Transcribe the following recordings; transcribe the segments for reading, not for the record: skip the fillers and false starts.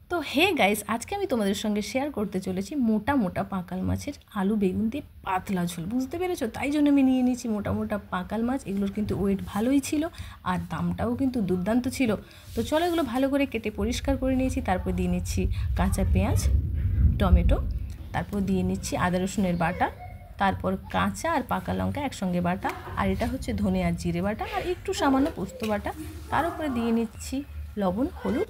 তো hey guys, আজকে আমি তোমাদের সঙ্গে শেয়ার করতে চলেছি মোটা মোটা পাকাল মাছের আলু বেগুন দিয়ে পাতলা ঝোল। বুঝতে পেরেছো? তাই জন্য আমি নিয়ে নিয়েছি মোটা মোটা পাকাল মাছ। এগুলোর কিন্তু ওয়েট ভালোই ছিল আর দামটাও কিন্তু দুর্দান্ত ছিল। তো চলো এগুলো ভালো করে কেটে পরিষ্কার করে নিয়েছি। তারপর দিয়ে নিচ্ছি কাঁচা পেঁয়াজ, টমেটো, তারপর দিয়ে নিচ্ছি আদা রসুনের বাটা, তারপর কাঁচা আর পাকা লঙ্কা একসঙ্গে বাটা, আর এটা হচ্ছে ধনে আর জিরে বাটা, আর একটু সামান্য পোস্ত বাটা। তার উপরে দিয়ে নিচ্ছি লবণ, হলুদ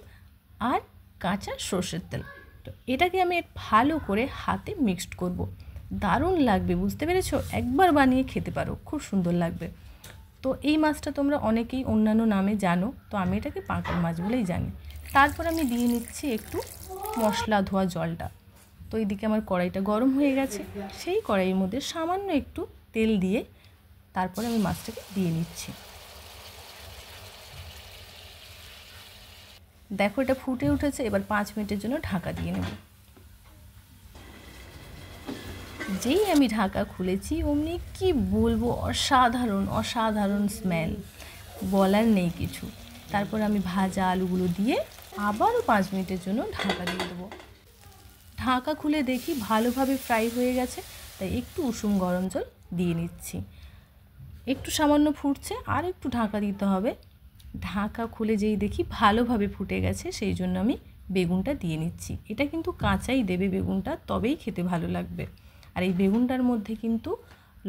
আর কাঁচা সর্ষের তেল। তো এটাকে আমি ভালো করে হাতে মিক্সড করব। দারুণ লাগবে, বুঝতে পেরেছো? একবার বানিয়ে খেতে পারো, খুব সুন্দর লাগবে। তো এই মাছটা তোমরা অনেকেই অন্যান্য নামে জানো, তো আমি এটাকে পাকাল মাছ বলেই জানি। তারপর আমি দিয়ে নিচ্ছি একটু মশলা ধোয়া জলটা। তো এইদিকে আমার কড়াইটা গরম হয়ে গেছে, সেই কড়াইয়ের মধ্যে সামান্য একটু তেল দিয়ে তারপরে আমি মাছটাকে দিয়ে নিচ্ছি। দেখো এটা ফুটে উঠেছে, এবার 5 মিনিটের জন্য ঢাকা দিয়ে নেব। যেই আমি ঢাকা খুলেছি অমনি কি বলবো, অসাধারণ অসাধারণ স্মেল, বলার নেই কিছু। তারপর আমি ভাজা আলুগুলো দিয়ে আবারও 5 মিনিটের জন্য ঢাকা দিয়ে দেবো। ঢাকা খুলে দেখি ভালোভাবে ফ্রাই হয়ে গেছে, তাই একটু উষুম গরম জল দিয়ে নিচ্ছি। একটু সামান্য ফুটছে, আর একটু ঢাকা দিতে হবে। ঢাকা খুলে যেই দেখি ভালোভাবে ফুটে গেছে, সেই জন্য আমি বেগুনটা দিয়ে নিচ্ছি। এটা কিন্তু কাঁচাই দেবে বেগুনটা, তবেই খেতে ভালো লাগবে। আর এই বেগুনটার মধ্যে কিন্তু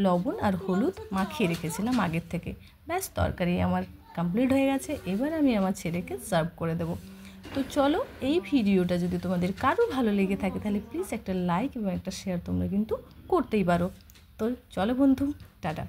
লবণ আর হলুদ মাখিয়ে রেখেছিলাম আগের থেকে। ব্যাস, তরকারি আমার কমপ্লিট হয়ে গেছে। এবার আমি আমার ছেলেকে সার্ভ করে দেবো। তো চলো, এই ভিডিওটা যদি তোমাদের কারো ভালো লেগে থাকে তাহলে প্লিজ একটা লাইক এবং একটা শেয়ার তোমরা কিন্তু করতেই পারো। তো চলো বন্ধু, টাটা।